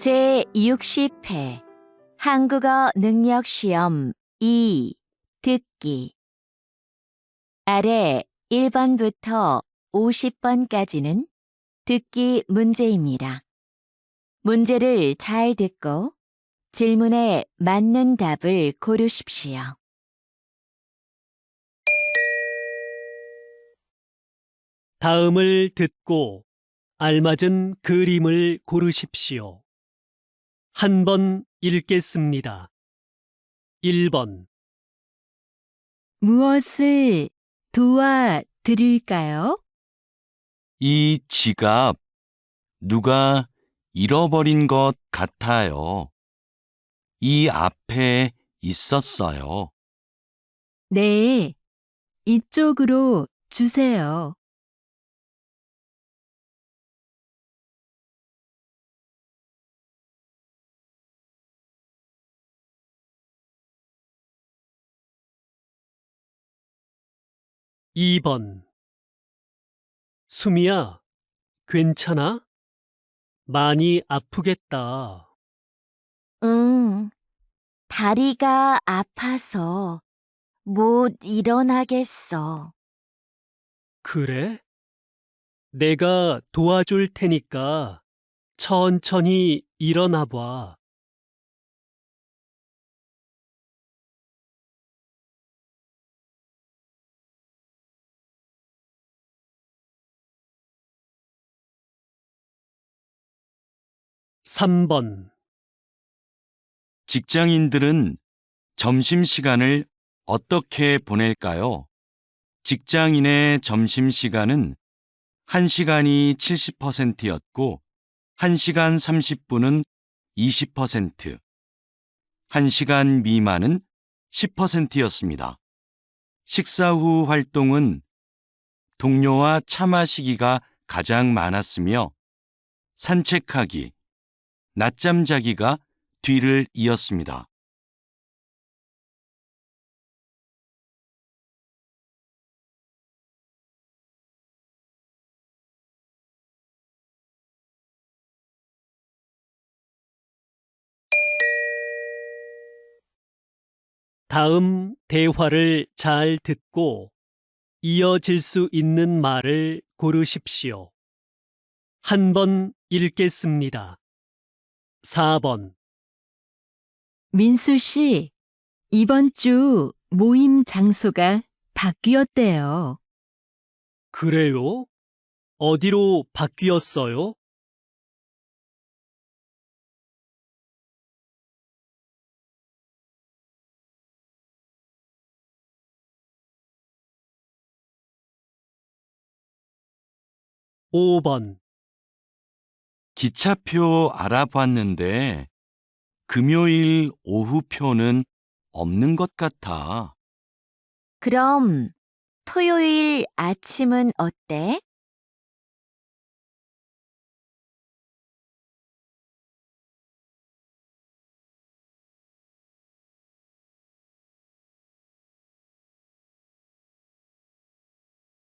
제60회 한국어 능력 시험 2 듣기 아래 1번부터 50번까지는 듣기 문제입니다. 문제를 잘 듣고 질문에 맞는 답을 고르십시오. 다음을 듣고 알맞은 그림을 고르십시오. 한 번 읽겠습니다. 1번 무엇을 도와드릴까요? 이 지갑 누가 잃어버린 것 같아요. 이 앞에 있었어요. 네, 이쪽으로 주세요. 2번 수미야, 괜찮아? 많이 아프겠다. 응, 다리가 아파서 못 일어나겠어. 그래? 내가 도와줄 테니까 천천히 일어나 봐. 3번 직장인들은 점심시간을 어떻게 보낼까요? 직장인의 점심시간은 1시간이 70%였고 1시간 30분은 20%, 1시간 미만은 10%였습니다. 식사 후 활동은 동료와 차 마시기가 가장 많았으며 산책하기, 낮잠 자기가 뒤를 이었습니다. 다음 대화를 잘 듣고 이어질 수 있는 말을 고르십시오. 한 번 읽겠습니다. 4번 민수 씨, 이번 주 모임 장소가 바뀌었대요. 그래요? 어디로 바뀌었어요? 5번 기차표 알아봤는데 금요일 오후표는 없는 것 같아. 그럼 토요일 아침은 어때?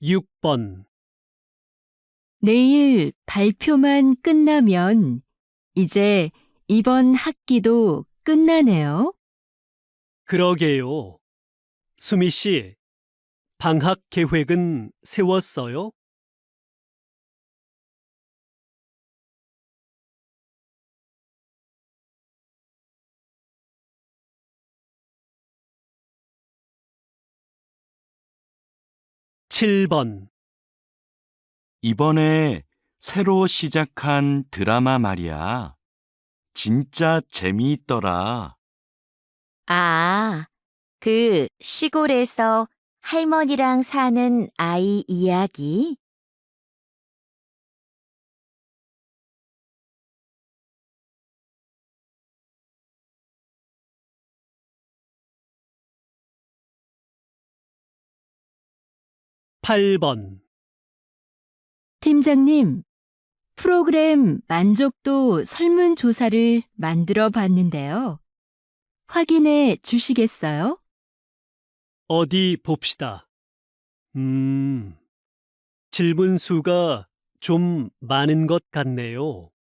6번 내일 발표만 끝나면 이제 이번 학기도 끝나네요. 그러게요. 수미 씨, 방학 계획은 세웠어요? 7번 이번에 새로 시작한 드라마 말이야. 진짜 재미있더라. 아, 그 시골에서 할머니랑 사는 아이 이야기? 8번 팀장님, 프로그램 만족도 설문조사를 만들어 봤는데요. 확인해 주시겠어요? 어디 봅시다. 질문 수가 좀 많은 것 같네요.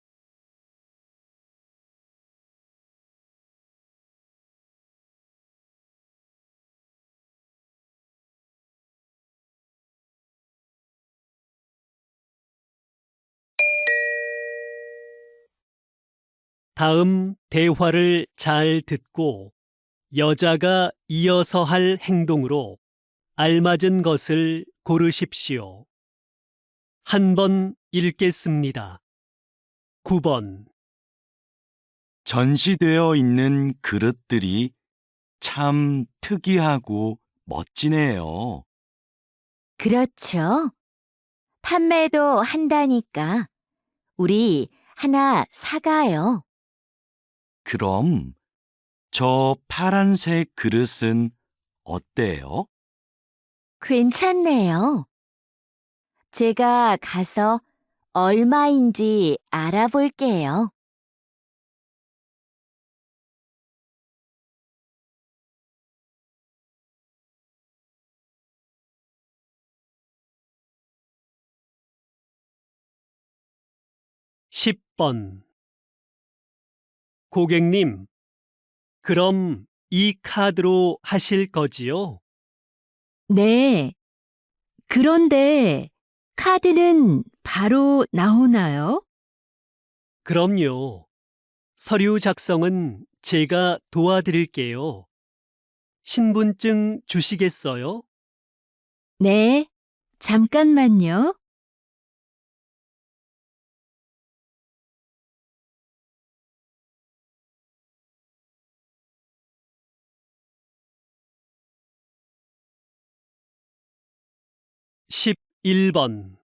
다음 대화를 잘 듣고 여자가 이어서 할 행동으로 알맞은 것을 고르십시오. 한 번 읽겠습니다. 9번. 전시되어 있는 그릇들이 참 특이하고 멋지네요. 그렇죠. 판매도 한다니까 우리 하나 사가요. 그럼 저 파란색 그릇은 어때요? 괜찮네요. 제가 가서 얼마인지 알아볼게요. 십 번. 고객님, 그럼 이 카드로 하실 거지요? 네. 그런데 카드는 바로 나오나요? 그럼요. 서류 작성은 제가 도와드릴게요. 신분증 주시겠어요? 네. 잠깐만요. 십일 번.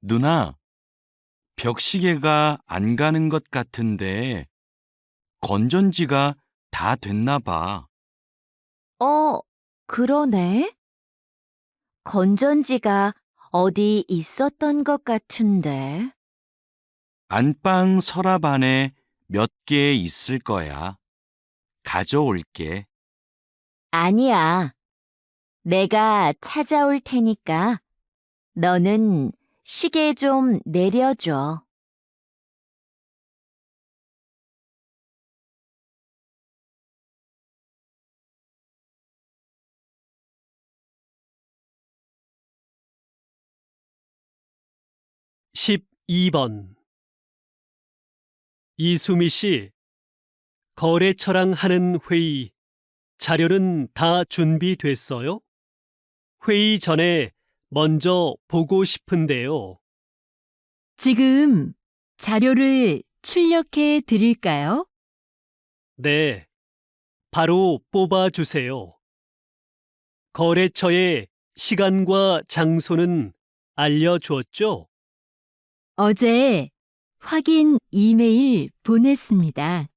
누나, 벽시계가 안 가는 것 같은데 건전지가 다 됐나 봐. 그러네. 건전지가 어디 있었던 것 같은데. 안방 서랍 안에 몇 개 있을 거야. 가져올게. 아니야. 내가 찾아올 테니까 너는 시계 좀 내려줘. 십이 번. 이수미 씨, 거래처랑 하는 회의, 자료는 다 준비됐어요? 회의 전에 먼저 보고 싶은데요. 지금 자료를 출력해 드릴까요? 네, 바로 뽑아주세요. 거래처의 시간과 장소는 알려주었죠? 어제 확인 이메일 보냈습니다.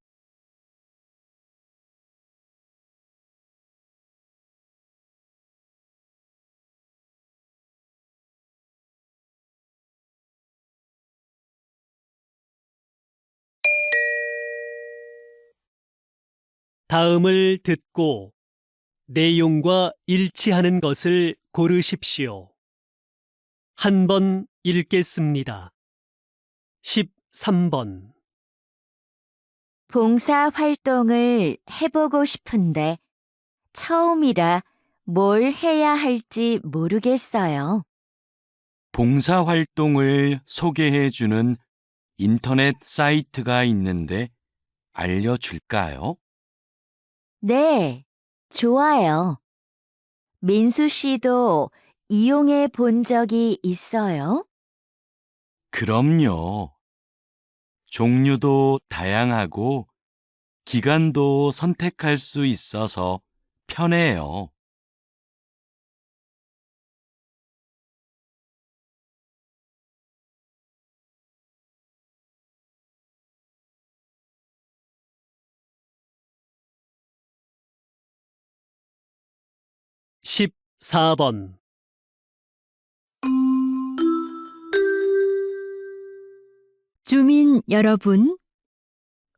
다음을 듣고 내용과 일치하는 것을 고르십시오. 한 번 읽겠습니다. 13번. 봉사 활동을 해보고 싶은데 처음이라 뭘 해야 할지 모르겠어요. 봉사활동을 소개해 주는 인터넷 사이트가 있는데 알려줄까요? 네, 좋아요. 민수 씨도 이용해 본 적이 있어요? 그럼요. 종류도 다양하고 기간도 선택할 수 있어서 편해요. 십사 번. 주민 여러분,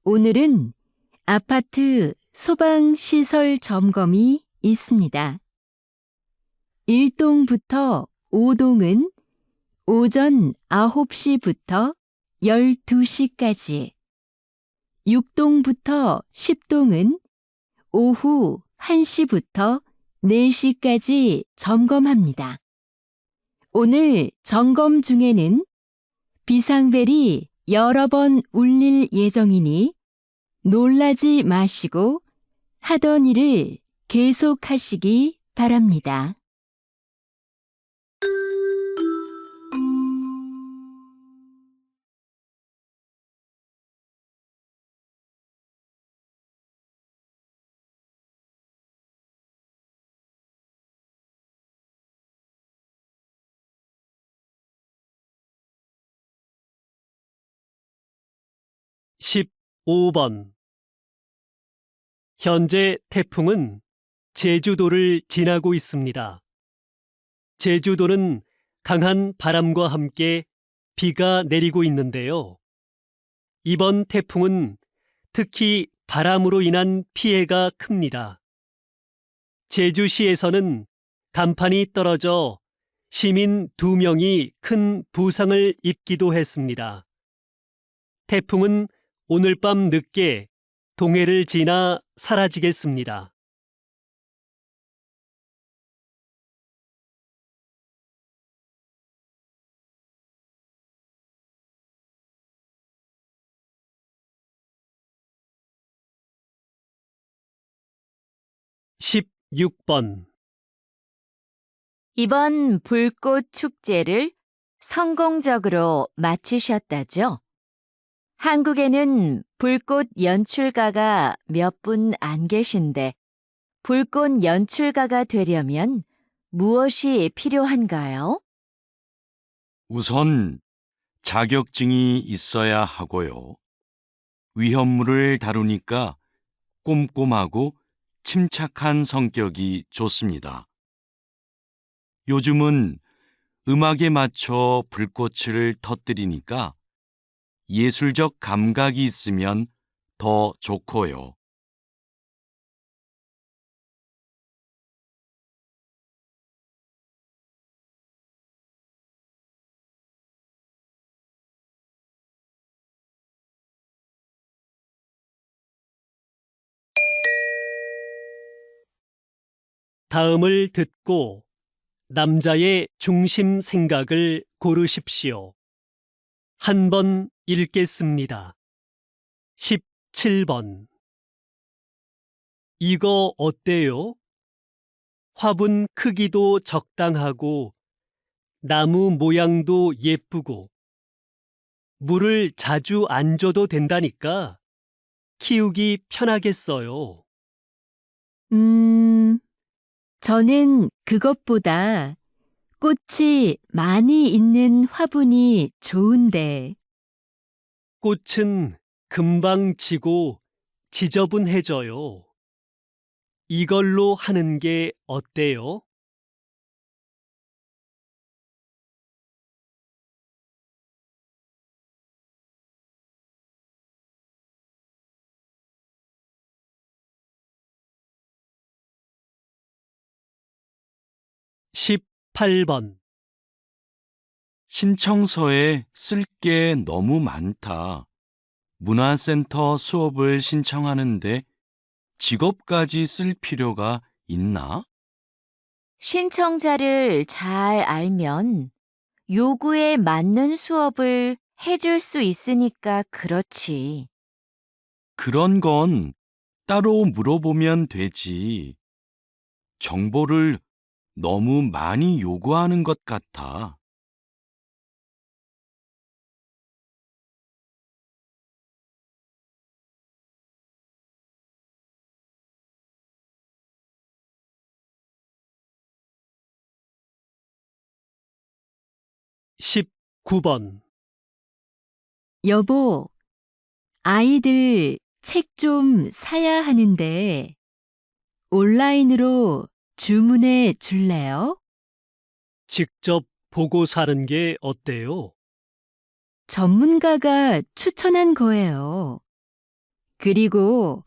오늘은 아파트 소방시설 점검이 있습니다. 1동부터 5동은 오전 9시부터 12시까지, 6동부터 10동은 오후 1시부터 4시까지 점검합니다. 오늘 점검 중에는 비상벨이 여러 번 울릴 예정이니 놀라지 마시고 하던 일을 계속하시기 바랍니다. 십오 번 현재 태풍은 제주도를 지나고 있습니다. 제주도는 강한 바람과 함께 비가 내리고 있는데요. 이번 태풍은 특히 바람으로 인한 피해가 큽니다. 제주시에서는 간판이 떨어져 시민 2명이 큰 부상을 입기도 했습니다. 태풍은 오늘 밤 늦게 동해를 지나 사라지겠습니다. 십육 번 이번 불꽃 축제를 성공적으로 마치셨다죠? 한국에는 불꽃 연출가가 몇 분 안 계신데 불꽃 연출가가 되려면 무엇이 필요한가요? 우선 자격증이 있어야 하고요. 위험물을 다루니까 꼼꼼하고 침착한 성격이 좋습니다. 요즘은 음악에 맞춰 불꽃을 터뜨리니까 예술적 감각이 있으면 더 좋고요. 다음을 듣고 남자의 중심 생각을 고르십시오. 한 번 읽겠습니다. 17번 이거 어때요? 화분 크기도 적당하고 나무 모양도 예쁘고 물을 자주 안 줘도 된다니까 키우기 편하겠어요. 저는 그것보다 꽃이 많이 있는 화분이 좋은데. 꽃은 금방 지고 지저분해져요. 이걸로 하는 게 어때요? 십팔 번 신청서에 쓸 게 너무 많다. 문화센터 수업을 신청하는데 직업까지 쓸 필요가 있나? 신청자를 잘 알면 요구에 맞는 수업을 해줄 수 있으니까 그렇지. 그런 건 따로 물어보면 되지. 정보를 너무 많이 요구하는 것 같아. 십구 번 여보, 아이들 책 좀 사야 하는데 온라인으로 주문해 줄래요? 직접 보고 사는 게 어때요? 전문가가 추천한 거예요. 그리고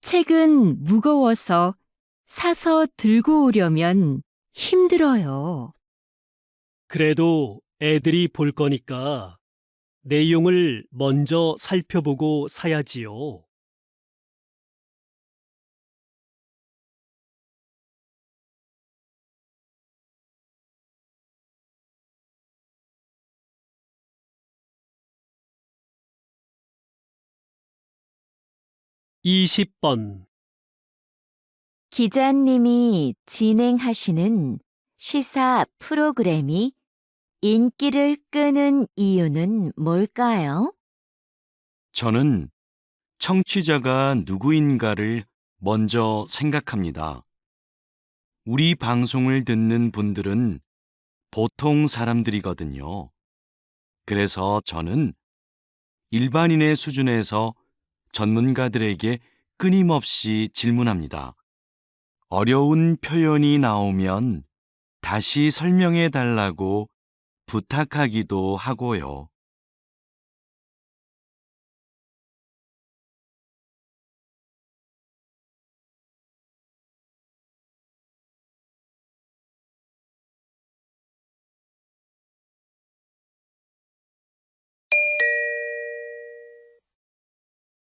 책은 무거워서 사서 들고 오려면 힘들어요. 그래도 애들이 볼 거니까 내용을 먼저 살펴보고 사야지요. 20번. 기자님이 진행하시는 시사 프로그램이 인기를 끄는 이유는 뭘까요? 저는 청취자가 누구인가를 먼저 생각합니다. 우리 방송을 듣는 분들은 보통 사람들이거든요. 그래서 저는 일반인의 수준에서 전문가들에게 끊임없이 질문합니다. 어려운 표현이 나오면 다시 설명해 달라고 부탁하기도 하고요.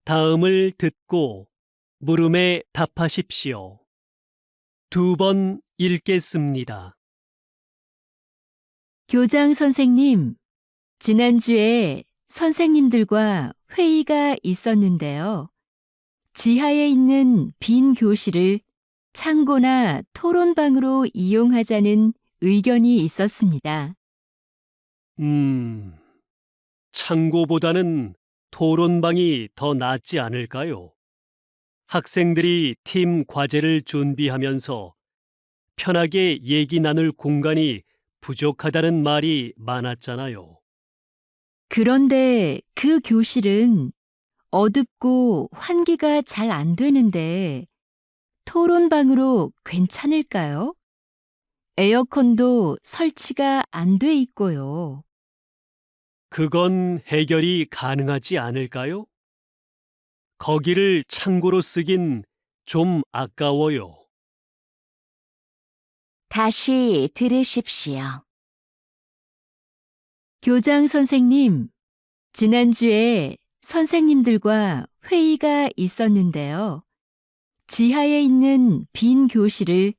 다음을 듣고 물음에 답하십시오. 2번 읽겠습니다. 교장 선생님, 지난주에 선생님들과 회의가 있었는데요. 지하에 있는 빈 교실을 창고나 토론방으로 이용하자는 의견이 있었습니다. 창고보다는 토론방이 더 낫지 않을까요? 학생들이 팀 과제를 준비하면서 편하게 얘기 나눌 공간이 부족하다는 말이 많았잖아요. 그런데 그 교실은 어둡고 환기가 잘 안 되는데 토론방으로 괜찮을까요? 에어컨도 설치가 안 돼 있고요. 그건 해결이 가능하지 않을까요? 거기를 창고로 쓰긴 좀 아까워요. 다시 들으십시오. 교장 선생님, 지난주에 선생님들과 회의가 있었는데요. 지하에 있는 빈 교실을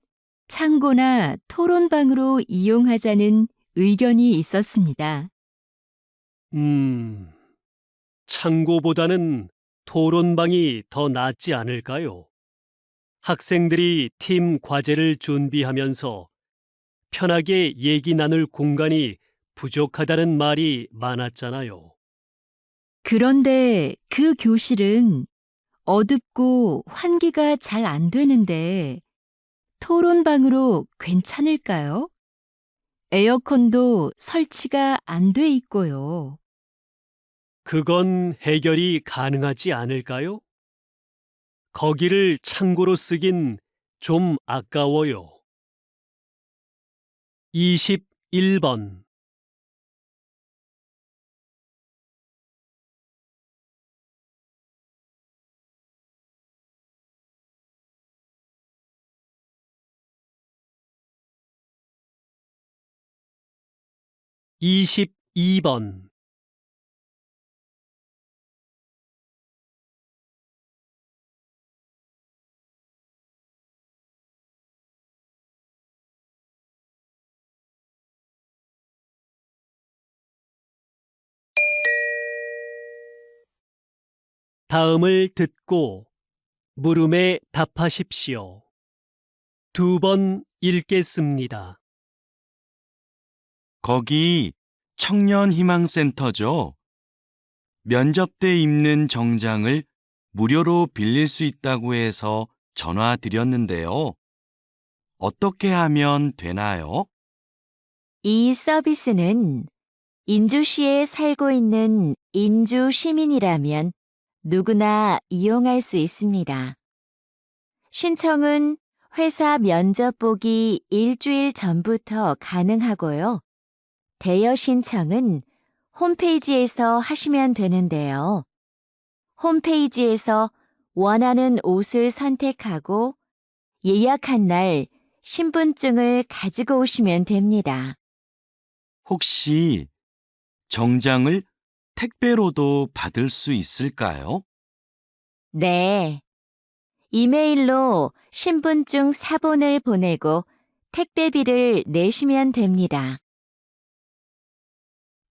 창고나 토론방으로 이용하자는 의견이 있었습니다. 창고보다는 토론방이 더 낫지 않을까요? 학생들이 팀 과제를 준비하면서 편하게 얘기 나눌 공간이 부족하다는 말이 많았잖아요. 그런데 그 교실은 어둡고 환기가 잘 안 되는데 토론방으로 괜찮을까요? 에어컨도 설치가 안 돼 있고요. 그건 해결이 가능하지 않을까요? 거기를 창고로 쓰긴 좀 아까워요. 21번. (22번) 다음을 듣고 물음에 답하십시오. 2번 읽겠습니다. 거기 청년희망센터죠? 면접 때 입는 정장을 무료로 빌릴 수 있다고 해서 전화 드렸는데요. 어떻게 하면 되나요? 이 서비스는 인주시에 살고 있는 인주 시민이라면 누구나 이용할 수 있습니다. 신청은 회사 면접 보기 일주일 전부터 가능하고요. 대여 신청은 홈페이지에서 하시면 되는데요. 홈페이지에서 원하는 옷을 선택하고 예약한 날 신분증을 가지고 오시면 됩니다. 혹시 정장을 택배로도 받을 수 있을까요? 네. 이메일로 신분증 사본을 보내고 택배비를 내시면 됩니다.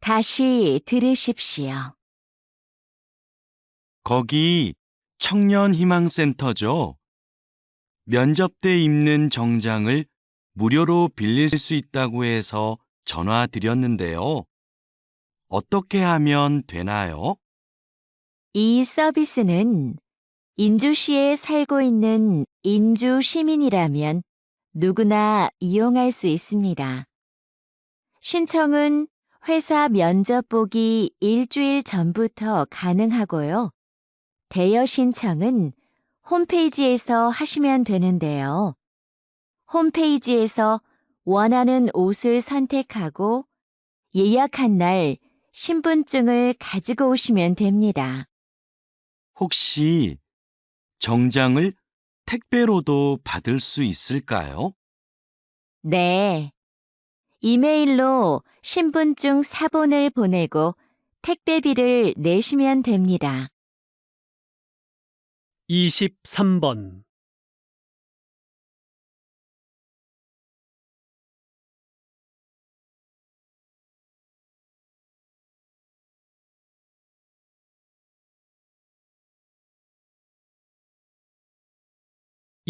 다시 들으십시오. 거기 청년희망센터죠. 면접 때 입는 정장을 무료로 빌릴 수 있다고 해서 전화 드렸는데요. 어떻게 하면 되나요? 이 서비스는 인주시에 살고 있는 인주 시민이라면 누구나 이용할 수 있습니다. 신청은 회사 면접 보기 일주일 전부터 가능하고요. 대여 신청은 홈페이지에서 하시면 되는데요. 홈페이지에서 원하는 옷을 선택하고 예약한 날 신분증을 가지고 오시면 됩니다. 혹시 정장을 택배로도 받을 수 있을까요? 네. 이메일로 신분증 사본을 보내고 택배비를 내시면 됩니다. 23번.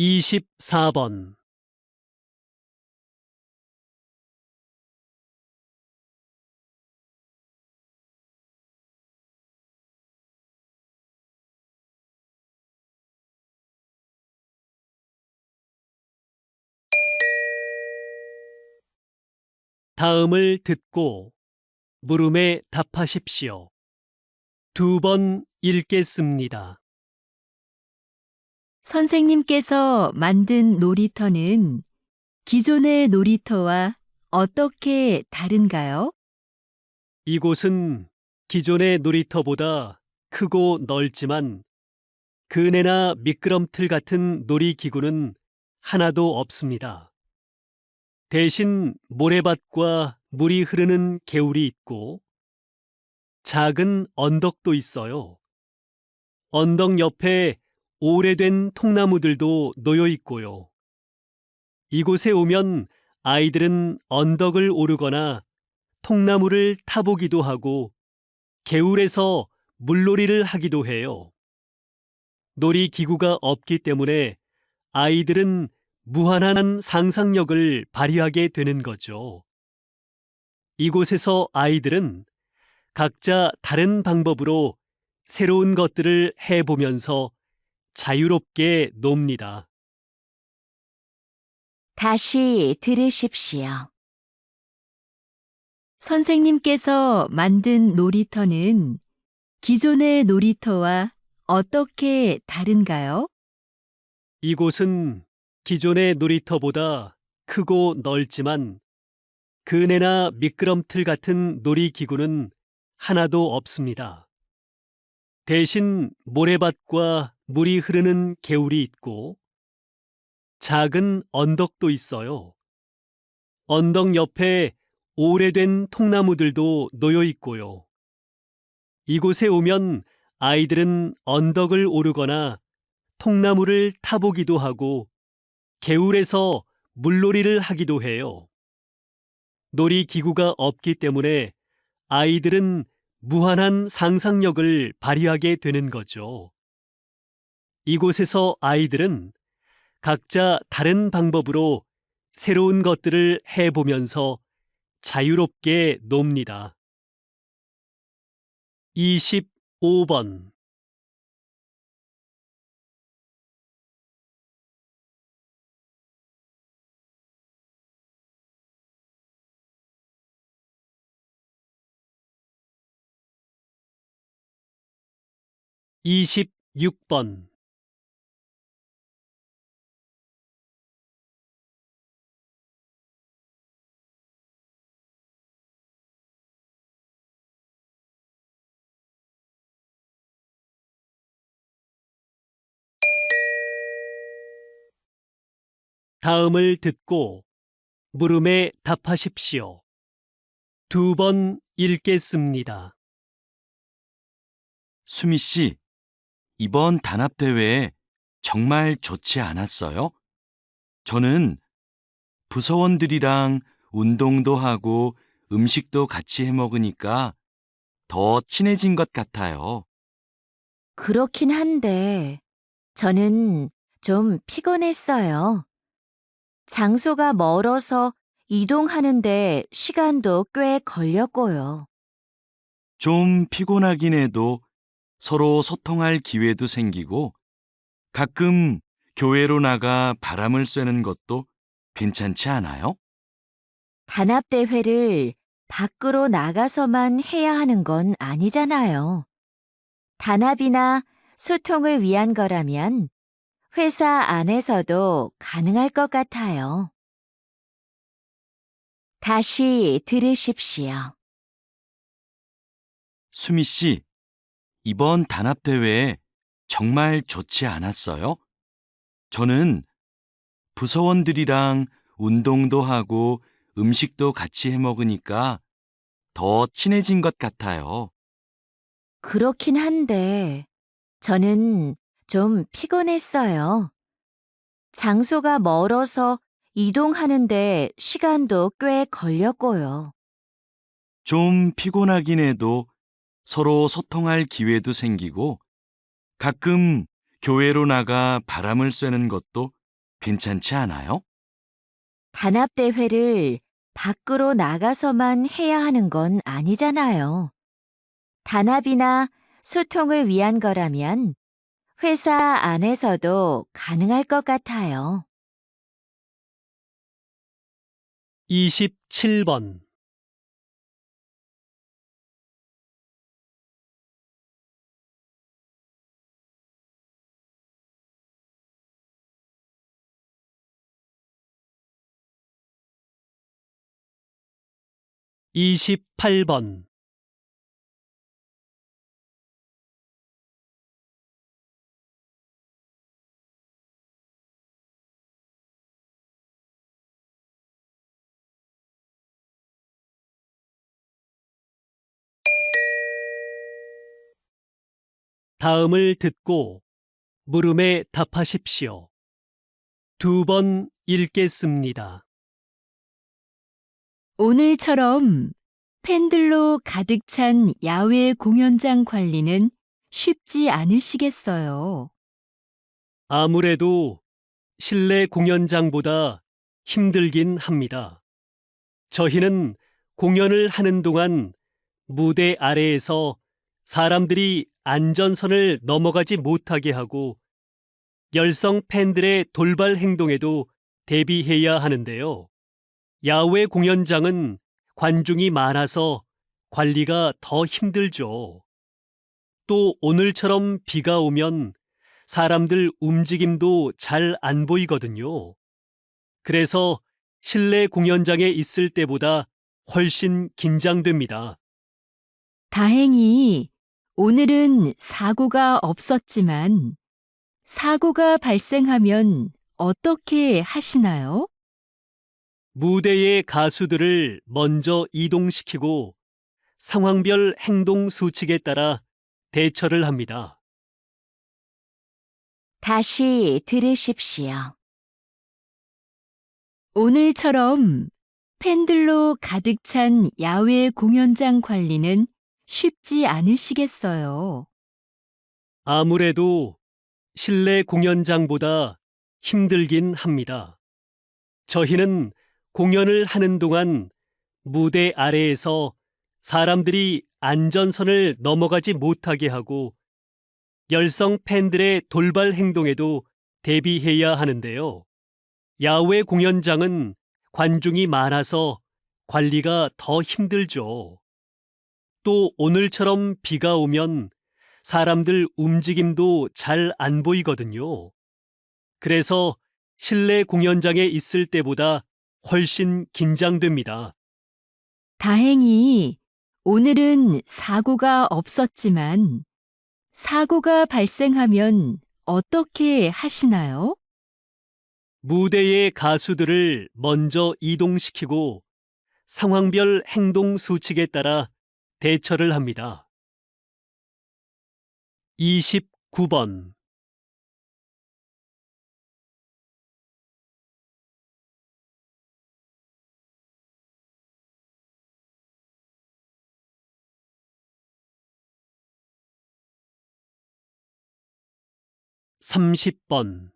이십사 번. 다음을 듣고 물음에 답하십시오. 2번 읽겠습니다. 선생님께서 만든 놀이터는 기존의 놀이터와 어떻게 다른가요? 이곳은 기존의 놀이터보다 크고 넓지만 그네나 미끄럼틀 같은 놀이기구는 하나도 없습니다. 대신 모래밭과 물이 흐르는 개울이 있고 작은 언덕도 있어요. 언덕 옆에 오래된 통나무들도 놓여 있고요. 이곳에 오면 아이들은 언덕을 오르거나 통나무를 타보기도 하고 개울에서 물놀이를 하기도 해요. 놀이기구가 없기 때문에 아이들은 무한한 상상력을 발휘하게 되는 거죠. 이곳에서 아이들은 각자 다른 방법으로 새로운 것들을 해보면서 자유롭게 놉니다. 다시 들으십시오. 선생님께서 만든 놀이터는 기존의 놀이터와 어떻게 다른가요? 이곳은 기존의 놀이터보다 크고 넓지만 그네나 미끄럼틀 같은 놀이기구는 하나도 없습니다. 대신 모래밭과 물이 흐르는 개울이 있고 작은 언덕도 있어요. 언덕 옆에 오래된 통나무들도 놓여 있고요. 이곳에 오면 아이들은 언덕을 오르거나 통나무를 타보기도 하고 개울에서 물놀이를 하기도 해요. 놀이기구가 없기 때문에 아이들은 무한한 상상력을 발휘하게 되는 거죠. 이곳에서 아이들은 각자 다른 방법으로 새로운 것들을 해보면서 자유롭게 놉니다. 25번. 이십육 번. 다음을 듣고 물음에 답하십시오. 2번 읽겠습니다. 수미 씨, 이번 단합대회 정말 좋지 않았어요? 저는 부서원들이랑 운동도 하고 음식도 같이 해 먹으니까 더 친해진 것 같아요. 그렇긴 한데, 저는 좀 피곤했어요. 장소가 멀어서 이동하는데 시간도 꽤 걸렸고요. 좀 피곤하긴 해도 서로 소통할 기회도 생기고 가끔 교회로 나가 바람을 쐬는 것도 괜찮지 않아요? 단합대회를 밖으로 나가서만 해야 하는 건 아니잖아요. 단합이나 소통을 위한 거라면 회사 안에서도 가능할 것 같아요. 다시 들으십시오. 수미 씨, 이번 단합대회 정말 좋지 않았어요? 저는 부서원들이랑 운동도 하고 음식도 같이 해 먹으니까 더 친해진 것 같아요. 그렇긴 한데, 저는 좀 피곤했어요. 장소가 멀어서 이동하는데 시간도 꽤 걸렸고요. 좀 피곤하긴 해도 서로 소통할 기회도 생기고 가끔 교회로 나가 바람을 쐬는 것도 괜찮지 않아요? 단합대회를 밖으로 나가서만 해야 하는 건 아니잖아요. 단합이나 소통을 위한 거라면 회사 안에서도 가능할 것 같아요. 27번. 이십팔 번. 다음을 듣고 물음에 답하십시오. 2번 읽겠습니다. 오늘처럼 팬들로 가득 찬 야외 공연장 관리는 쉽지 않으시겠어요. 아무래도 실내 공연장보다 힘들긴 합니다. 저희는 공연을 하는 동안 무대 아래에서 사람들이 안전선을 넘어가지 못하게 하고 열성 팬들의 돌발 행동에도 대비해야 하는데요. 야외 공연장은 관중이 많아서 관리가 더 힘들죠. 또 오늘처럼 비가 오면 사람들 움직임도 잘 안 보이거든요. 그래서 실내 공연장에 있을 때보다 훨씬 긴장됩니다. 다행히 오늘은 사고가 없었지만 사고가 발생하면 어떻게 하시나요? 무대의 가수들을 먼저 이동시키고 상황별 행동 수칙에 따라 대처를 합니다. 다시 들으십시오. 오늘처럼 팬들로 가득 찬 야외 공연장 관리는 쉽지 않으시겠어요. 아무래도 실내 공연장보다 힘들긴 합니다. 저희는 공연을 하는 동안 무대 아래에서 사람들이 안전선을 넘어가지 못하게 하고 열성 팬들의 돌발 행동에도 대비해야 하는데요. 야외 공연장은 관중이 많아서 관리가 더 힘들죠. 또 오늘처럼 비가 오면 사람들 움직임도 잘 안 보이거든요. 그래서 실내 공연장에 있을 때보다 훨씬 긴장됩니다. 다행히 오늘은 사고가 없었지만 사고가 발생하면 어떻게 하시나요? 무대의 가수들을 먼저 이동시키고 상황별 행동 수칙에 따라 대처를 합니다. 29번. 30번.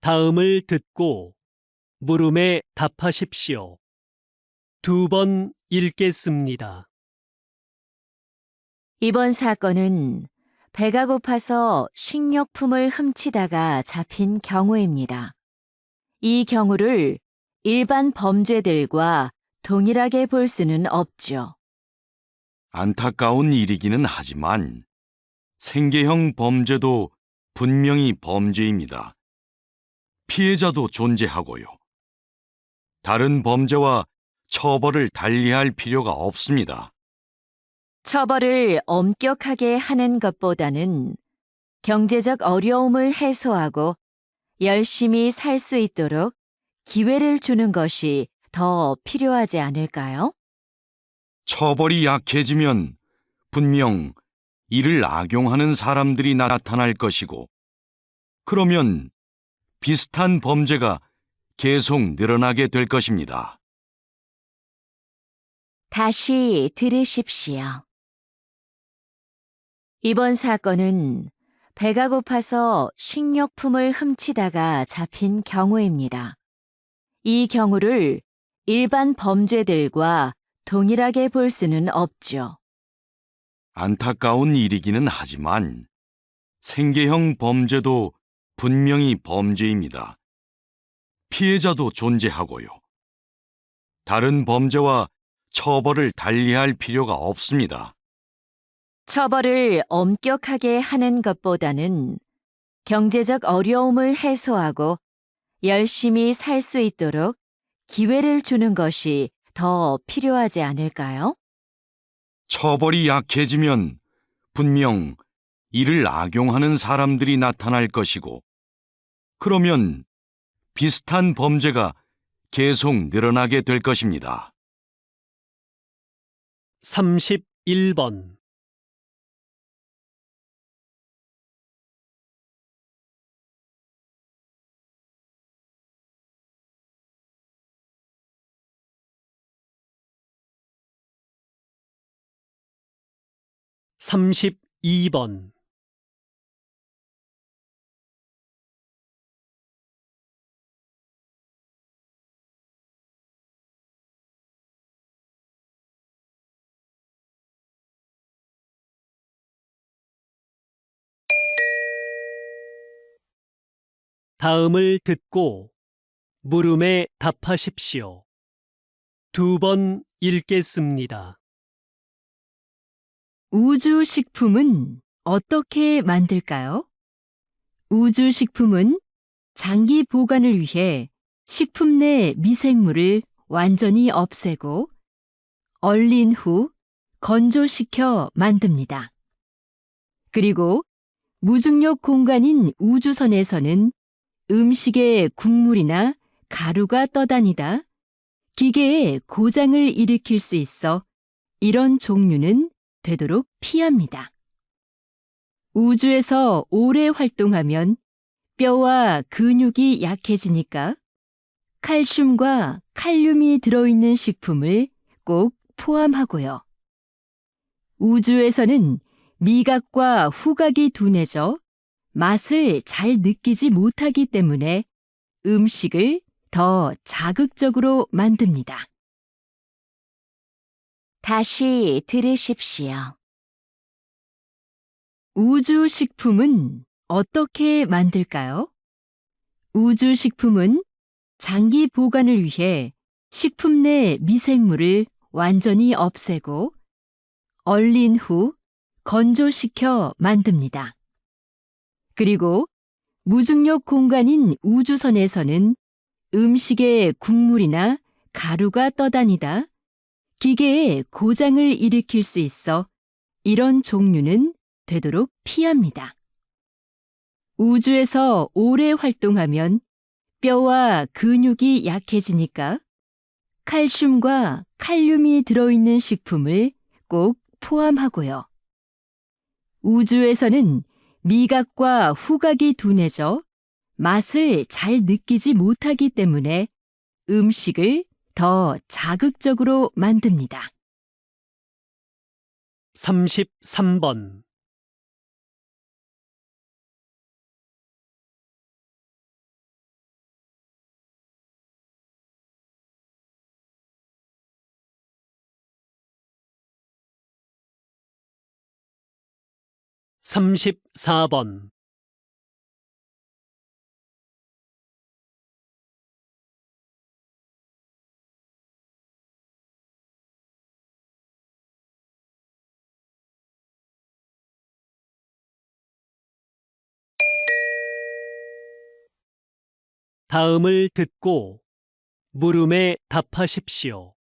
다음을 듣고 물음에 답하십시오. 2번 읽겠습니다. 이번 사건은 배가 고파서 식료품을 훔치다가 잡힌 경우입니다. 이 경우를 일반 범죄들과 동일하게 볼 수는 없죠. 안타까운 일이기는 하지만 생계형 범죄도 분명히 범죄입니다. 피해자도 존재하고요. 다른 범죄와 처벌을 달리할 필요가 없습니다. 처벌을 엄격하게 하는 것보다는 경제적 어려움을 해소하고 열심히 살 수 있도록 기회를 주는 것이 더 필요하지 않을까요? 처벌이 약해지면 분명 이를 악용하는 사람들이 나타날 것이고, 그러면 비슷한 범죄가 계속 늘어나게 될 것입니다. 다시 들으십시오. 이번 사건은 배가 고파서 식료품을 훔치다가 잡힌 경우입니다. 이 경우를 일반 범죄들과 동일하게 볼 수는 없죠. 안타까운 일이기는 하지만 생계형 범죄도 분명히 범죄입니다. 피해자도 존재하고요. 다른 범죄와 처벌을 달리할 필요가 없습니다. 처벌을 엄격하게 하는 것보다는 경제적 어려움을 해소하고 열심히 살 수 있도록 기회를 주는 것이 더 필요하지 않을까요? 처벌이 약해지면 분명 이를 악용하는 사람들이 나타날 것이고, 그러면 비슷한 범죄가 계속 늘어나게 될 것입니다. 31번. (32번) 다음을 듣고 물음에 답하십시오. 2번 읽겠습니다. 우주식품은 어떻게 만들까요? 우주식품은 장기 보관을 위해 식품 내 미생물을 완전히 없애고 얼린 후 건조시켜 만듭니다. 그리고 무중력 공간인 우주선에서는 음식에 국물이나 가루가 떠다니다 기계에 고장을 일으킬 수 있어 이런 종류는 되도록 피합니다. 우주에서 오래 활동하면 뼈와 근육이 약해지니까 칼슘과 칼륨이 들어있는 식품을 꼭 포함하고요. 우주에서는 미각과 후각이 둔해져 맛을 잘 느끼지 못하기 때문에 음식을 더 자극적으로 만듭니다. 다시 들으십시오. 우주식품은 어떻게 만들까요? 우주식품은 장기 보관을 위해 식품 내 미생물을 완전히 없애고 얼린 후 건조시켜 만듭니다. 그리고 무중력 공간인 우주선에서는 음식에 국물이나 가루가 떠다니다 기계에 고장을 일으킬 수 있어 이런 종류는 되도록 피합니다. 우주에서 오래 활동하면 뼈와 근육이 약해지니까 칼슘과 칼륨이 들어있는 식품을 꼭 포함하고요. 우주에서는 미각과 후각이 둔해져 맛을 잘 느끼지 못하기 때문에 음식을 더 자극적으로 만듭니다. 33번. 삼십사 번. 다음을 듣고 물음에 답하십시오.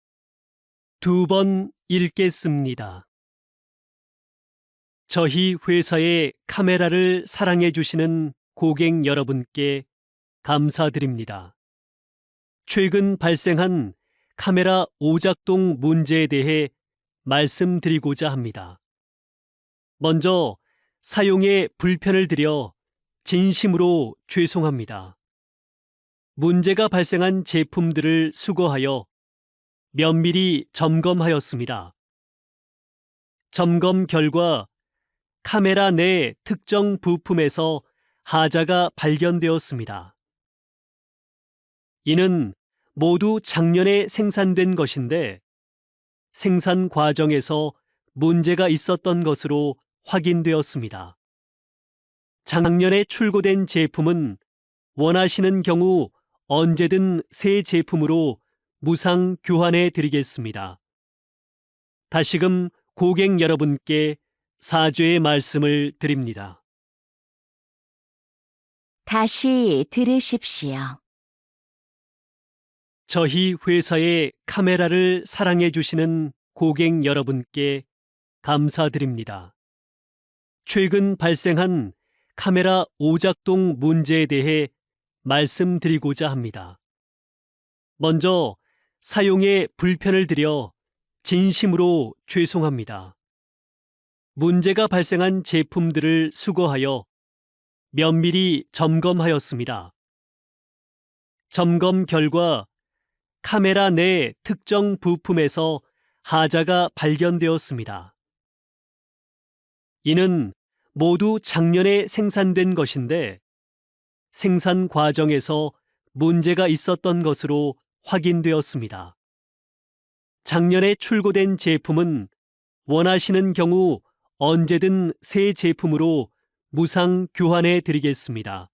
2번 읽겠습니다. 저희 회사의 카메라를 사랑해 주시는 고객 여러분께 감사드립니다. 최근 발생한 카메라 오작동 문제에 대해 말씀드리고자 합니다. 먼저 사용에 불편을 드려 진심으로 죄송합니다. 문제가 발생한 제품들을 수거하여 면밀히 점검하였습니다. 점검 결과 카메라 내 특정 부품에서 하자가 발견되었습니다. 이는 모두 작년에 생산된 것인데 생산 과정에서 문제가 있었던 것으로 확인되었습니다. 작년에 출고된 제품은 원하시는 경우 언제든 새 제품으로 무상 교환해 드리겠습니다. 다시금 고객 여러분께 사죄의 말씀을 드립니다. 다시 들으십시오. 저희 회사의 카메라를 사랑해 주시는 고객 여러분께 감사드립니다. 최근 발생한 카메라 오작동 문제에 대해 말씀드리고자 합니다. 먼저 사용에 불편을 드려 진심으로 죄송합니다. 문제가 발생한 제품들을 수거하여 면밀히 점검하였습니다. 점검 결과 카메라 내 특정 부품에서 하자가 발견되었습니다. 이는 모두 작년에 생산된 것인데 생산 과정에서 문제가 있었던 것으로 확인되었습니다. 작년에 출고된 제품은 원하시는 경우 언제든 새 제품으로 무상 교환해 드리겠습니다.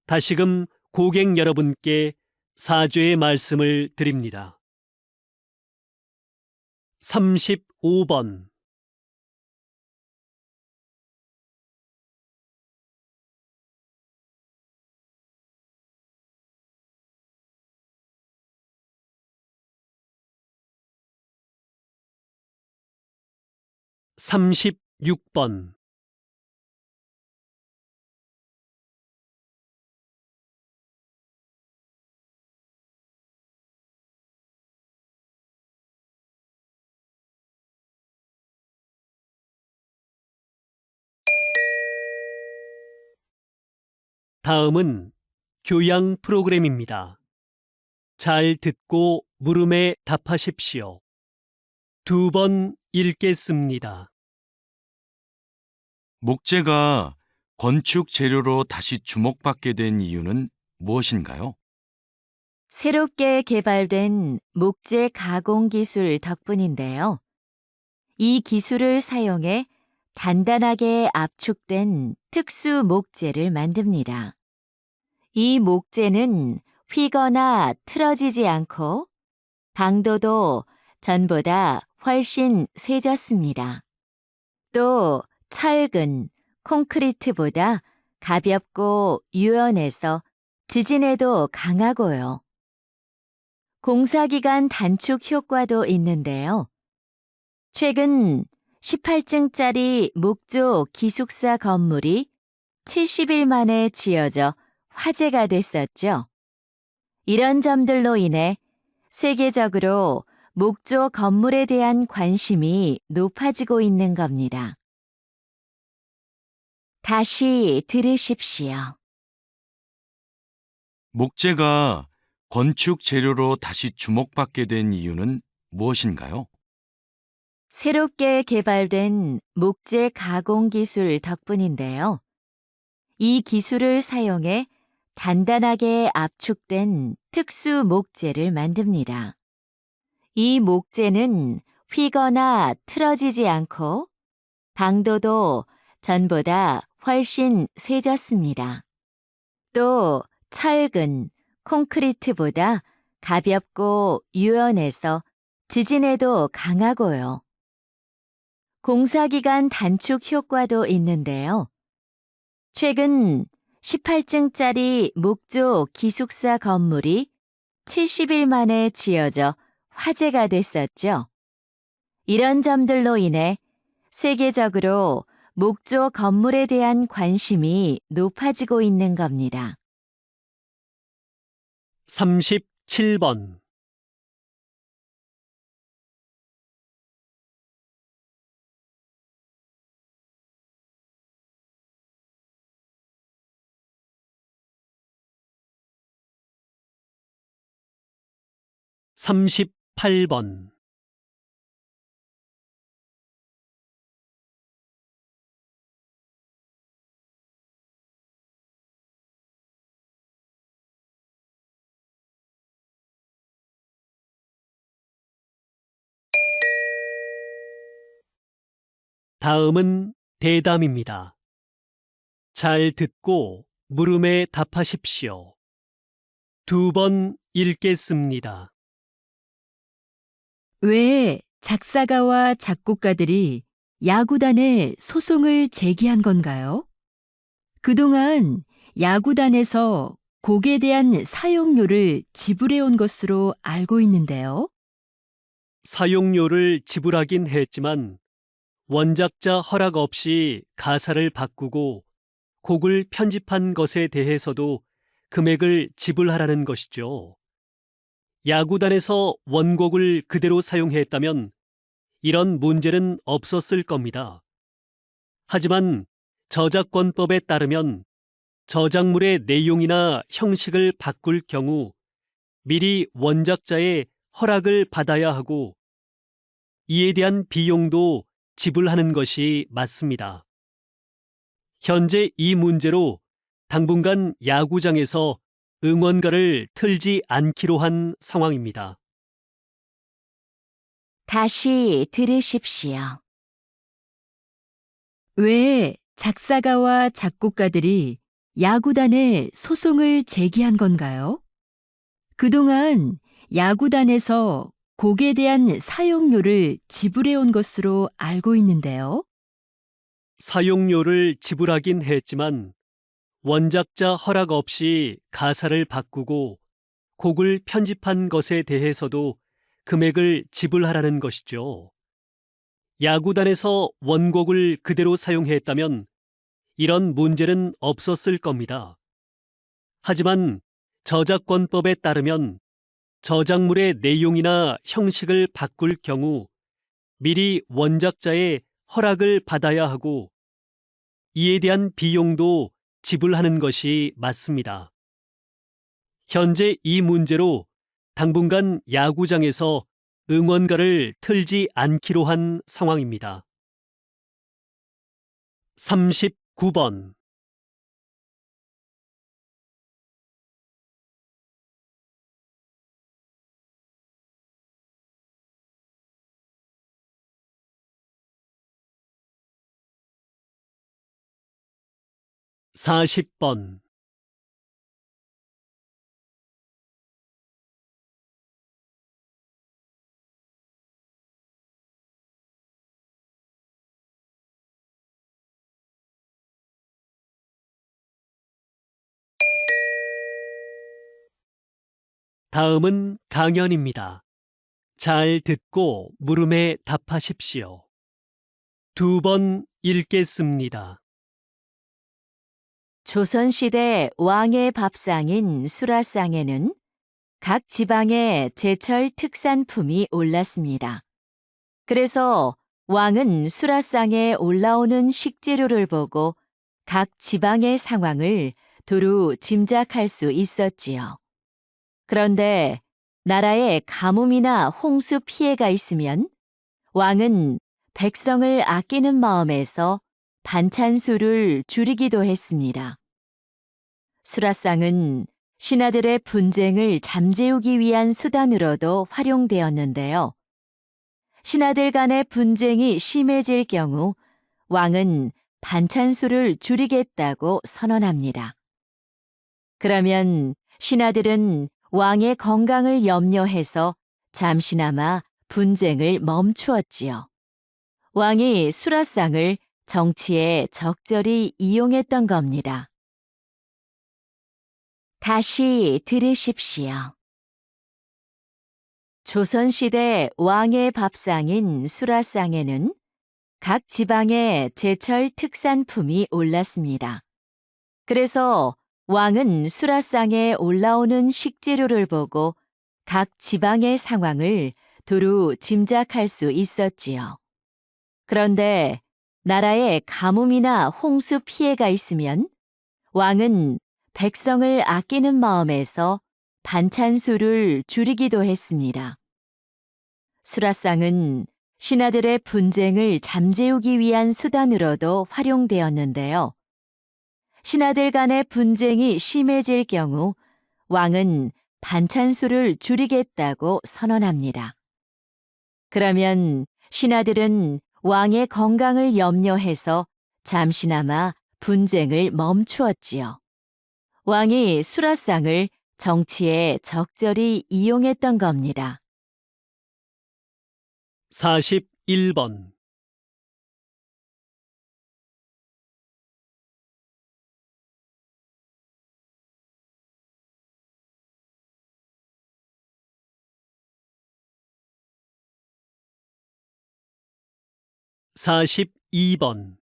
다시금 고객 여러분께 사죄의 말씀을 드립니다. 35번. 삼십육 번. 다음은 교양 프로그램입니다. 잘 듣고 물음에 답하십시오. 2번 읽겠습니다. 목재가 건축 재료로 다시 주목받게 된 이유는 무엇인가요? 새롭게 개발된 목재 가공 기술 덕분인데요. 이 기술을 사용해 단단하게 압축된 특수 목재를 만듭니다. 이 목재는 휘거나 틀어지지 않고 강도도 전보다 훨씬 세졌습니다. 또 철근, 콘크리트보다 가볍고 유연해서 지진에도 강하고요. 공사기간 단축 효과도 있는데요. 최근 18층짜리 목조 기숙사 건물이 70일 만에 지어져 화제가 됐었죠. 이런 점들로 인해 세계적으로 목조 건물에 대한 관심이 높아지고 있는 겁니다. 다시 들으십시오. 목재가 건축 재료로 다시 주목받게 된 이유는 무엇인가요? 새롭게 개발된 목재 가공 기술 덕분인데요. 이 기술을 사용해 단단하게 압축된 특수 목재를 만듭니다. 이 목재는 휘거나 틀어지지 않고 강도도 전보다 훨씬 세졌습니다. 또 철근, 콘크리트보다 가볍고 유연해서 지진에도 강하고요. 공사기간 단축 효과도 있는데요. 최근 18층짜리 목조 기숙사 건물이 70일 만에 지어져 화제가 됐었죠. 이런 점들로 인해 세계적으로 목조 건물에 대한 관심이 높아지고 있는 겁니다. 37번. (38번) 다음은 대담입니다. 잘 듣고 물음에 답하십시오. 2번 읽겠습니다. 왜 작사가와 작곡가들이 야구단에 소송을 제기한 건가요? 그동안 야구단에서 곡에 대한 사용료를 지불해온 것으로 알고 있는데요. 사용료를 지불하긴 했지만 원작자 허락 없이 가사를 바꾸고 곡을 편집한 것에 대해서도 금액을 지불하라는 것이죠. 야구단에서 원곡을 그대로 사용했다면 이런 문제는 없었을 겁니다. 하지만 저작권법에 따르면 저작물의 내용이나 형식을 바꿀 경우 미리 원작자의 허락을 받아야 하고 이에 대한 비용도 지불하는 것이 맞습니다. 현재 이 문제로 당분간 야구장에서 응원가를 틀지 않기로 한 상황입니다. 다시 들으십시오. 왜 작사가와 작곡가들이 야구단에 소송을 제기한 건가요? 그동안 야구단에서 곡에 대한 사용료를 지불해온 것으로 알고 있는데요. 사용료를 지불하긴 했지만 원작자 허락 없이 가사를 바꾸고 곡을 편집한 것에 대해서도 금액을 지불하라는 것이죠. 야구단에서 원곡을 그대로 사용했다면 이런 문제는 없었을 겁니다. 하지만 저작권법에 따르면 저작물의 내용이나 형식을 바꿀 경우 미리 원작자의 허락을 받아야 하고 이에 대한 비용도 지불하는 것이 맞습니다. 현재 이 문제로 당분간 야구장에서 응원가를 틀지 않기로 한 상황입니다. 39번. (40번) 다음은 강연입니다. 잘 듣고 물음에 답하십시오. 2번 읽겠습니다. 조선시대 왕의 밥상인 수라상에는 각 지방의 제철 특산품이 올랐습니다. 그래서 왕은 수라상에 올라오는 식재료를 보고 각 지방의 상황을 두루 짐작할 수 있었지요. 그런데 나라에 가뭄이나 홍수 피해가 있으면 왕은 백성을 아끼는 마음에서 반찬 수를 줄이기도 했습니다. 수라상은 신하들의 분쟁을 잠재우기 위한 수단으로도 활용되었는데요. 신하들 간의 분쟁이 심해질 경우 왕은 반찬 수를 줄이겠다고 선언합니다. 그러면 신하들은 왕의 건강을 염려해서 잠시나마 분쟁을 멈추었지요. 왕이 수라상을 정치에 적절히 이용했던 겁니다. 다시 들으십시오. 조선시대 왕의 밥상인 수라상에는 각 지방의 제철 특산품이 올랐습니다. 그래서 왕은 수라상에 올라오는 식재료를 보고 각 지방의 상황을 두루 짐작할 수 있었지요. 그런데 나라에 가뭄이나 홍수 피해가 있으면 왕은 백성을 아끼는 마음에서 반찬 수를 줄이기도 했습니다. 수라상은 신하들의 분쟁을 잠재우기 위한 수단으로도 활용되었는데요. 신하들 간의 분쟁이 심해질 경우 왕은 반찬 수를 줄이겠다고 선언합니다. 그러면 신하들은 왕의 건강을 염려해서 잠시나마 분쟁을 멈추었지요. 왕이 수라상을 정치에 적절히 이용했던 겁니다. 41번. 사십이 번.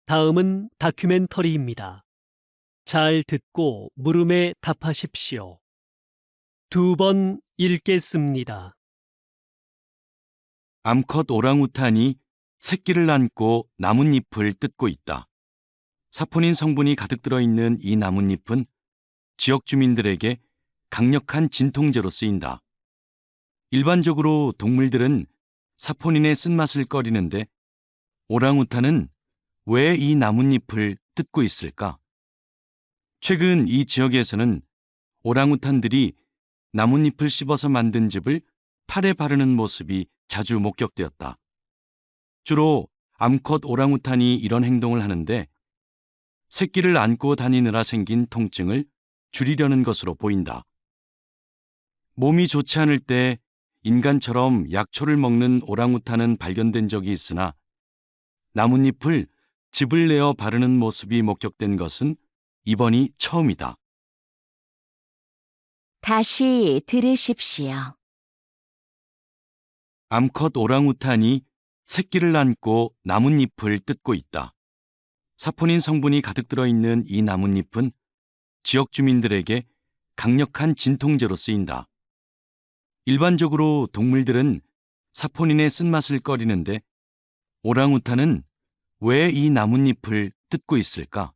다음은 다큐멘터리입니다. 잘 듣고 물음에 답하십시오. 2번 읽겠습니다. 암컷 오랑우탄이 새끼를 안고 나뭇잎을 뜯고 있다. 사포닌 성분이 가득 들어있는 이 나뭇잎은 지역 주민들에게 강력한 진통제로 쓰인다. 일반적으로 동물들은 사포닌의 쓴맛을 꺼리는데 오랑우탄은 왜 이 나뭇잎을 뜯고 있을까? 최근 이 지역에서는 오랑우탄들이 나뭇잎을 씹어서 만든 즙을 팔에 바르는 모습이 자주 목격되었다. 주로 암컷 오랑우탄이 이런 행동을 하는데 새끼를 안고 다니느라 생긴 통증을 줄이려는 것으로 보인다. 몸이 좋지 않을 때 인간처럼 약초를 먹는 오랑우탄은 발견된 적이 있으나 나뭇잎을 즙을 내어 바르는 모습이 목격된 것은 이번이 처음이다. 다시 들으십시오. 암컷 오랑우탄이 새끼를 안고 나뭇잎을 뜯고 있다. 사포닌 성분이 가득 들어있는 이 나뭇잎은 지역 주민들에게 강력한 진통제로 쓰인다. 일반적으로 동물들은 사포닌의 쓴맛을 꺼리는데 오랑우탄은 왜 이 나뭇잎을 뜯고 있을까?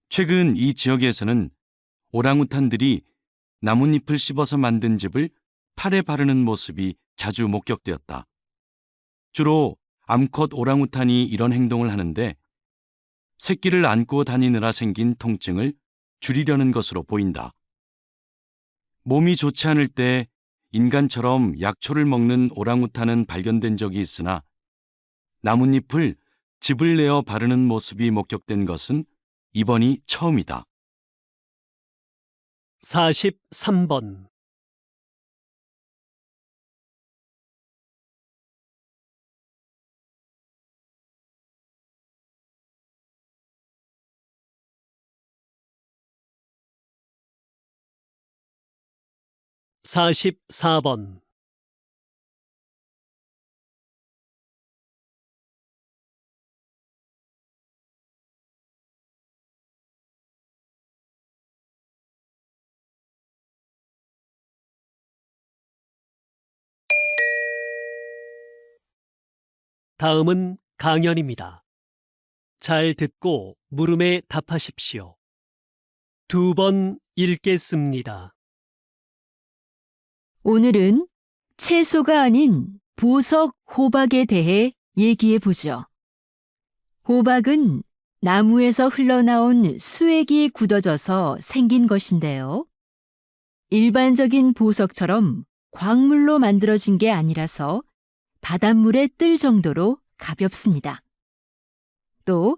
최근 이 지역에서는 오랑우탄들이 나뭇잎을 씹어서 만든 즙을 팔에 바르는 모습이 자주 목격되었다. 주로 암컷 오랑우탄이 이런 행동을 하는데 새끼를 안고 다니느라 생긴 통증을 줄이려는 것으로 보인다. 몸이 좋지 않을 때 인간처럼 약초를 먹는 오랑우탄은 발견된 적이 있으나 나뭇잎을 즙을 내어 바르는 모습이 목격된 것은 이번이 처음이다. 43번. 사십사 번. 다음은 강연입니다. 잘 듣고 물음에 답하십시오. 2번 읽겠습니다. 오늘은 채소가 아닌 보석 호박에 대해 얘기해 보죠. 호박은 나무에서 흘러나온 수액이 굳어져서 생긴 것인데요. 일반적인 보석처럼 광물로 만들어진 게 아니라서 바닷물에 뜰 정도로 가볍습니다. 또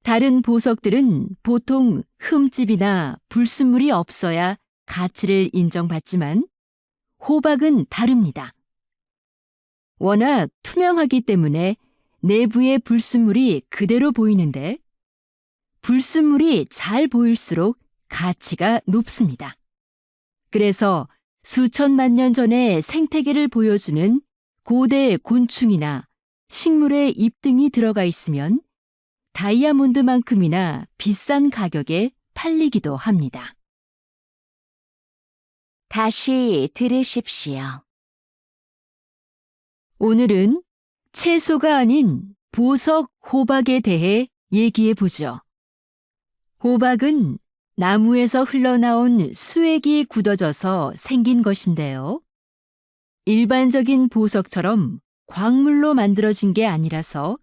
다른 보석들은 보통 흠집이나 불순물이 없어야 가치를 인정받지만 호박은 다릅니다. 워낙 투명하기 때문에 내부의 불순물이 그대로 보이는데 불순물이 잘 보일수록 가치가 높습니다. 그래서 수천만 년 전의 생태계를 보여주는 고대 곤충이나 식물의 잎 등이 들어가 있으면 다이아몬드만큼이나 비싼 가격에 팔리기도 합니다. 다시 들으십시오. 오늘은 채소가 아닌 보석 호박에 대해 얘기해 보죠. 호박은 나무에서 흘러나온 수액이 굳어져서 생긴 것인데요. 일반적인 보석처럼 광물로 만들어진 게 아니라서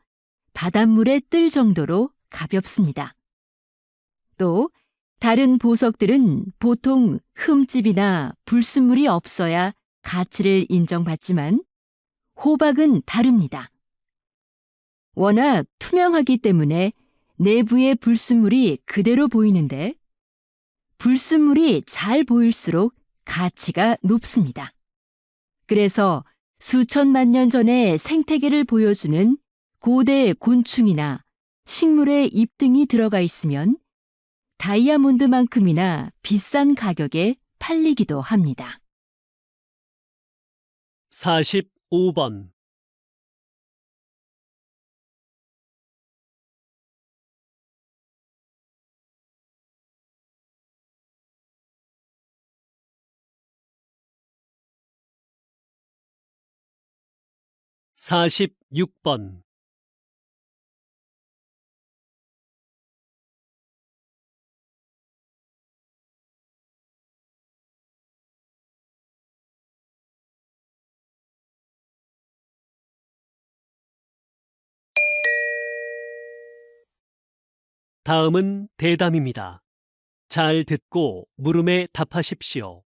바닷물에 뜰 정도로 가볍습니다. 또 다른 보석들은 보통 흠집이나 불순물이 없어야 가치를 인정받지만 호박은 다릅니다. 워낙 투명하기 때문에 내부의 불순물이 그대로 보이는데 불순물이 잘 보일수록 가치가 높습니다. 그래서 수천만 년 전의 생태계를 보여주는 고대 곤충이나 식물의 잎 등이 들어가 있으면 다이아몬드만큼이나 비싼 가격에 팔리기도 합니다. 45번. (46번) 다음은 대담입니다. 잘 듣고 물음에 답하십시오.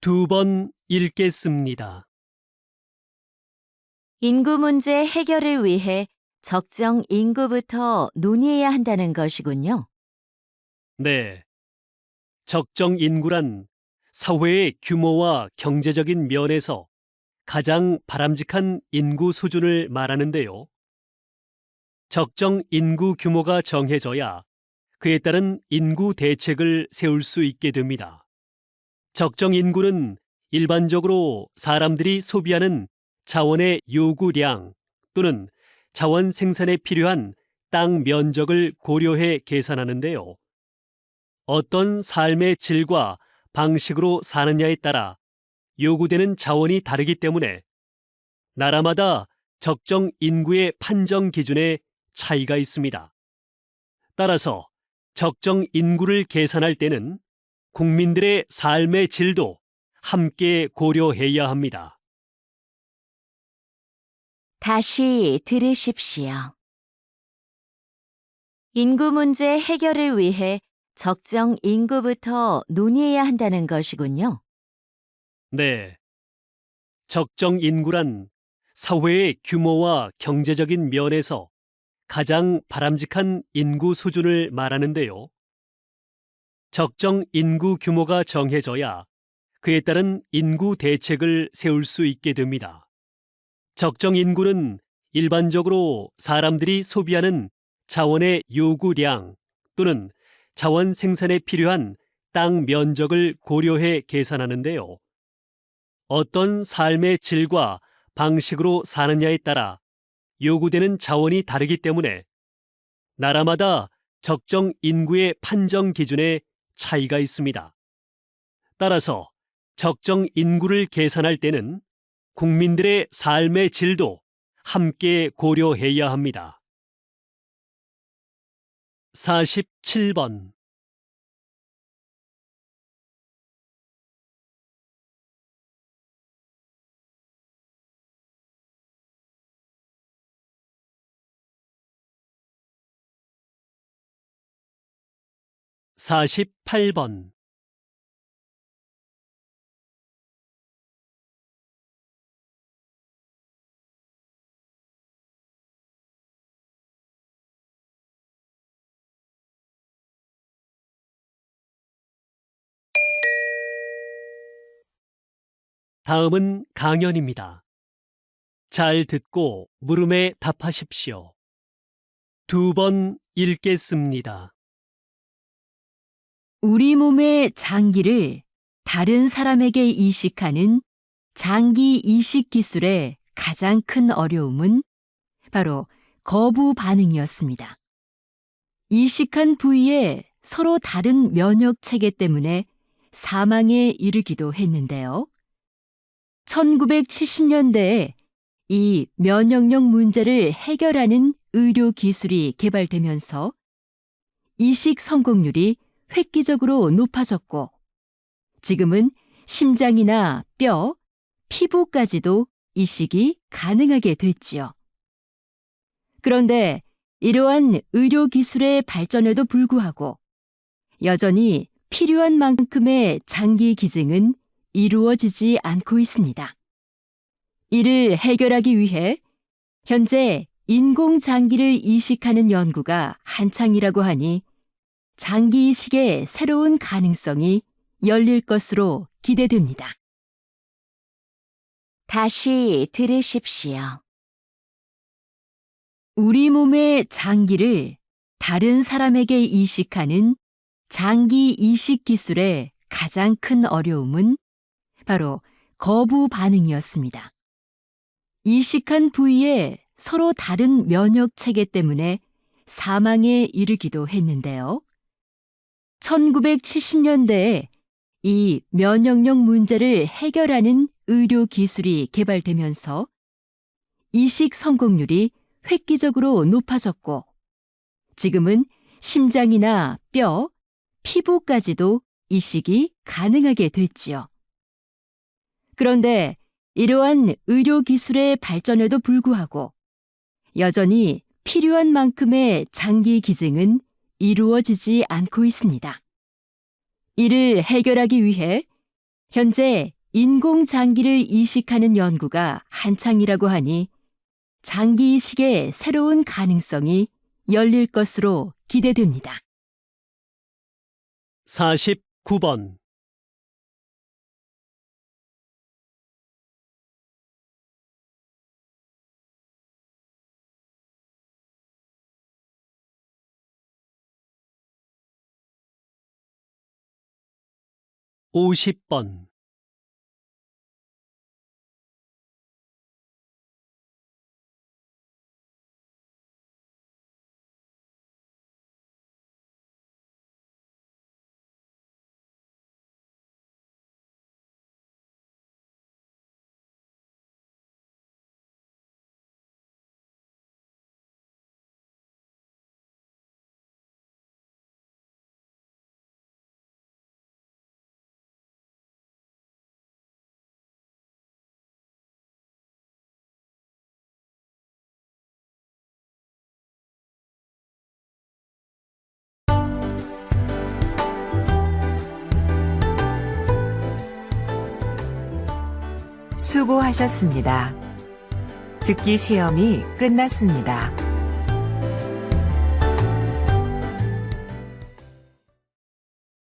2번 읽겠습니다. 인구 문제 해결을 위해 적정 인구부터 논의해야 한다는 것이군요. 네. 적정 인구란 사회의 규모와 경제적인 면에서 가장 바람직한 인구 수준을 말하는데요. 적정 인구 규모가 정해져야 그에 따른 인구 대책을 세울 수 있게 됩니다. 적정 인구는 일반적으로 사람들이 소비하는 자원의 요구량 또는 자원 생산에 필요한 땅 면적을 고려해 계산하는데요. 어떤 삶의 질과 방식으로 사느냐에 따라 요구되는 자원이 다르기 때문에 나라마다 적정 인구의 판정 기준에 차이가 있습니다. 따라서 적정 인구를 계산할 때는 국민들의 삶의 질도 함께 고려해야 합니다. 다시 들으십시오. 인구 문제 해결을 위해 적정 인구부터 논의해야 한다는 것이군요. 네. 적정 인구란 사회의 규모와 경제적인 면에서 가장 바람직한 인구 수준을 말하는데요. 적정 인구 규모가 정해져야 그에 따른 인구 대책을 세울 수 있게 됩니다. 적정 인구는 일반적으로 사람들이 소비하는 자원의 요구량 또는 자원 생산에 필요한 땅 면적을 고려해 계산하는데요. 어떤 삶의 질과 방식으로 사느냐에 따라 요구되는 자원이 다르기 때문에 나라마다 적정 인구의 판정 기준에 차이가 있습니다. 따라서 적정 인구를 계산할 때는 국민들의 삶의 질도 함께 고려해야 합니다. 47번 48번 '다음은 강연입니다. 잘 듣고 물음에 답하십시오. 2번 읽겠습니다. 우리 몸의 장기를 다른 사람에게 이식하는 장기 이식 기술의 가장 큰 어려움은 바로 거부 반응이었습니다. 이식한 부위에 서로 다른 면역 체계 때문에 사망에 이르기도 했는데요. 1970년대에 이 면역력 문제를 해결하는 의료 기술이 개발되면서 이식 성공률이 획기적으로 높아졌고, 지금은 심장이나 뼈, 피부까지도 이식이 가능하게 됐지요. 그런데 이러한 의료 기술의 발전에도 불구하고 여전히 필요한 만큼의 장기 기증은 이루어지지 않고 있습니다. 이를 해결하기 위해 현재 인공장기를 이식하는 연구가 한창이라고 하니 장기 이식의 새로운 가능성이 열릴 것으로 기대됩니다. 다시 들으십시오. 우리 몸의 장기를 다른 사람에게 이식하는 장기 이식 기술의 가장 큰 어려움은 바로 거부 반응이었습니다. 이식한 부위에 서로 다른 면역 체계 때문에 사망에 이르기도 했는데요. 1970년대에 이 면역력 문제를 해결하는 의료 기술이 개발되면서 이식 성공률이 획기적으로 높아졌고, 지금은 심장이나 뼈, 피부까지도 이식이 가능하게 됐지요. 그런데 이러한 의료 기술의 발전에도 불구하고 여전히 필요한 만큼의 장기 기증은 이루어지지 않고 있습니다. 이를 해결하기 위해 현재 인공장기를 이식하는 연구가 한창이라고 하니 장기 이식의 새로운 가능성이 열릴 것으로 기대됩니다. 49번 50번 '수고하셨습니다. 듣기 시험이 끝났습니다.